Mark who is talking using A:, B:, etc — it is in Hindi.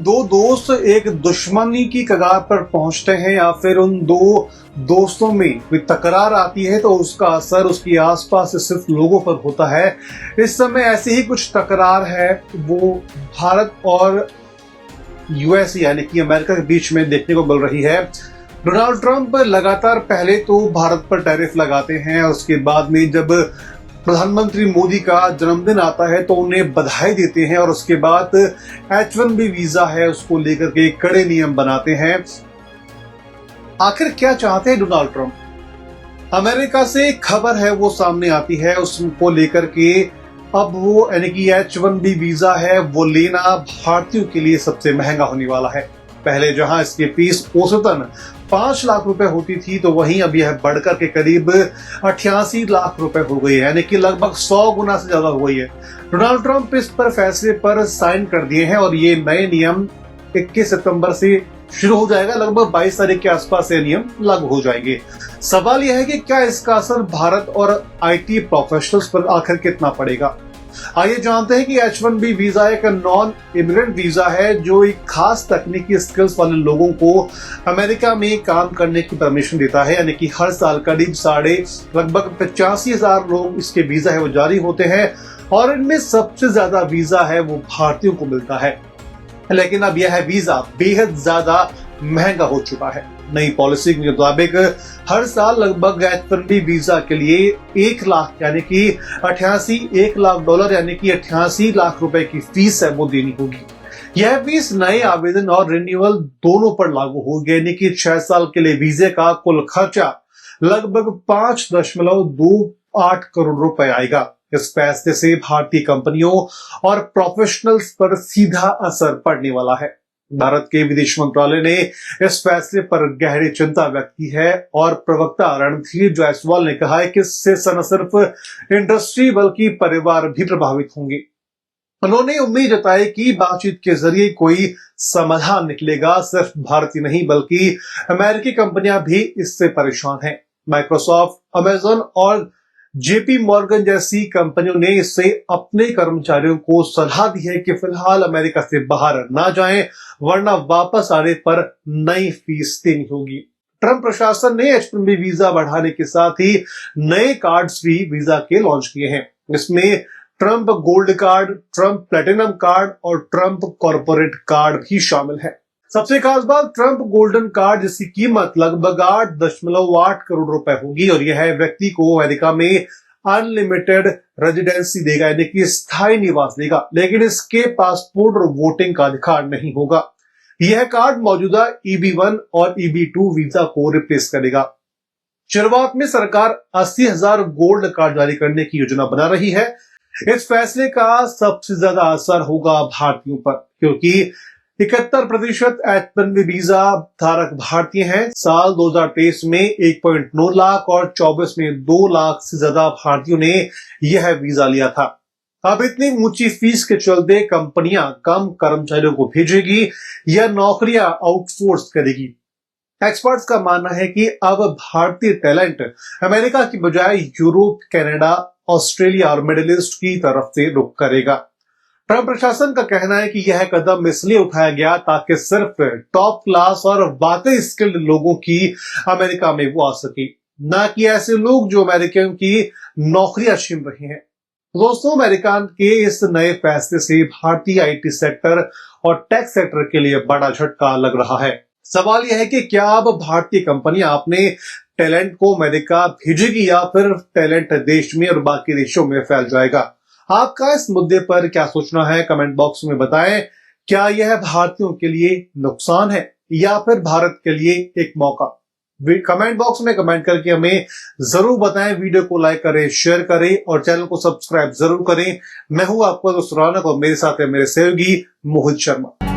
A: दो दोस्त एक दुश्मनी की कगार पर पहुंचते हैं या फिर उन दो दोस्तों में कोई तकरार आती है तो उसका असर उसके आसपास सिर्फ लोगों पर होता है। इस समय ऐसी ही कुछ तकरार है, वो भारत और यूएस यानी कि अमेरिका के बीच में देखने को मिल रही है। डोनाल्ड ट्रंप लगातार पहले तो भारत पर टैरिफ लगाते हैं और उसके बाद में जब प्रधानमंत्री मोदी का जन्मदिन आता है तो उन्हें बधाई देते हैं और उसके बाद H1B वीजा है उसको लेकर के कड़े नियम बनाते हैं। आखिर क्या चाहते हैं डोनाल्ड ट्रंप? अमेरिका से खबर है वो सामने आती है, उसको लेकर के अब वो यानी कि H1B वीजा है वो लेना भारतीयों के लिए सबसे महंगा होने वाला है। पहले जहां इसकी फीस औसतन 5 लाख रुपए होती थी तो वहीं अब यह बढ़कर के करीब 88 लाख रुपए हो गई है, यानी कि लगभग 100 गुना से ज्यादा हो गई है। डोनाल्ड ट्रंप इस पर फैसले पर साइन कर दिए हैं और ये नए नियम 21 सितंबर से शुरू हो जाएगा। लगभग 22 तारीख के आसपास ये नियम लागू हो जाएंगे। सवाल यह है कि क्या इसका असर भारत और IT प्रोफेशनल्स पर आखिर कितना पड़ेगा। आइए जानते हैं कि H1B वीजा एक नॉन इमिग्रेंट वीजा है जो एक खास तकनीकी स्किल्स वाले लोगों को अमेरिका में काम करने की परमिशन देता है, यानी कि हर साल करीब लगभग 85,000 लोग इसके वीजा है वो जारी होते हैं और इनमें सबसे ज्यादा वीजा है वो भारतीयों को मिलता है। लेकिन अब यह वीजा बेहद ज्यादा महंगा हो चुका है। नई पॉलिसी के मुताबिक हर साल लगभग H1B वीजा के लिए 1 लाख यानी कि 1 लाख डॉलर यानी कि 88 लाख रुपए की फीस है वो देनी होगी। यह फीस नए आवेदन और रिन्यूअल दोनों पर लागू होगी, यानी कि 6 साल के लिए वीजे का कुल खर्चा लगभग 5.28 करोड़ रुपए आएगा। इस फैसले से भारतीय कंपनियों और प्रोफेशनल्स पर सीधा असर पड़ने वाला है। भारत के विदेश मंत्रालय ने इस फैसले पर गहरी चिंता व्यक्त की है और प्रवक्ता रणधीर जायसवाल ने कहा है कि इससे न सिर्फ इंडस्ट्री बल्कि परिवार भी प्रभावित होंगे। उन्होंने उम्मीद जताई कि बातचीत के जरिए कोई समाधान निकलेगा। सिर्फ भारत ही नहीं बल्कि अमेरिकी कंपनियां भी इससे परेशान हैं। माइक्रोसॉफ्ट, अमेजन और JP मॉर्गन जैसी कंपनियों ने इससे अपने कर्मचारियों को सलाह दी है कि फिलहाल अमेरिका से बाहर ना जाएं वरना वापस आने पर नई फीस देनी होगी। ट्रंप प्रशासन ने H1B वीजा बढ़ाने के साथ ही नए कार्ड्स भी वीजा के लॉन्च किए हैं। इसमें Trump gold card, Trump platinum card और ट्रंप कॉर्पोरेट कार्ड भी शामिल है। सबसे खास बात, ट्रंप गोल्डन कार्ड जिसकी कीमत लगभग 8.8 करोड़ रुपए होगी और यह व्यक्ति को अमेरिका में अनलिमिटेड रेजिडेंसी देगा, यानी कि स्थायी निवास देगा, लेकिन इसके पासपोर्ट और वोटिंग का अधिकार नहीं होगा। यह कार्ड मौजूदा EB1 और EB2 वीजा को रिप्लेस करेगा। शुरुआत में सरकार 80,000 गोल्ड कार्ड जारी करने की योजना बना रही है। इस फैसले का सबसे ज्यादा असर होगा भारतीयों पर, क्योंकि 71% H1B वीजा धारक भारतीय हैं। साल 2023 में 1.9 लाख और 24 में 2 लाख से ज्यादा भारतीयों ने यह वीजा लिया था। अब इतनी ऊंची फीस के चलते कंपनियां कम कर्मचारियों को भेजेगी या नौकरियां आउटसोर्स करेगी। एक्सपर्ट्स का मानना है कि अब भारतीय टैलेंट अमेरिका की बजाय यूरोप, कनाडा, ऑस्ट्रेलिया और मिडिल ईस्ट की तरफ से रुख करेगा। ट्रंप प्रशासन का कहना है कि यह कदम इसलिए उठाया गया ताकि सिर्फ टॉप क्लास और वाकई स्किल्ड लोगों की अमेरिका में वो आ सके, न कि ऐसे लोग जो अमेरिकियों की नौकरियां छीन रहे हैं। दोस्तों, अमेरिका के इस नए फैसले से भारतीय IT सेक्टर और टेक सेक्टर के लिए बड़ा झटका लग रहा है। सवाल यह है कि क्या अब भारतीय कंपनियां अपने टैलेंट को अमेरिका भेजेगी या फिर टैलेंट देश में और बाकी देशों में फैल जाएगा। आपका इस मुद्दे पर क्या सोचना है, कमेंट बॉक्स में बताएं। क्या यह भारतीयों के लिए नुकसान है या फिर भारत के लिए एक मौका? कमेंट बॉक्स में कमेंट करके हमें जरूर बताएं। वीडियो को लाइक करें, शेयर करें और चैनल को सब्सक्राइब जरूर करें। मैं हूं आपका दोस्त रौनक और मेरे साथ है मेरे सहयोगी मोहित शर्मा।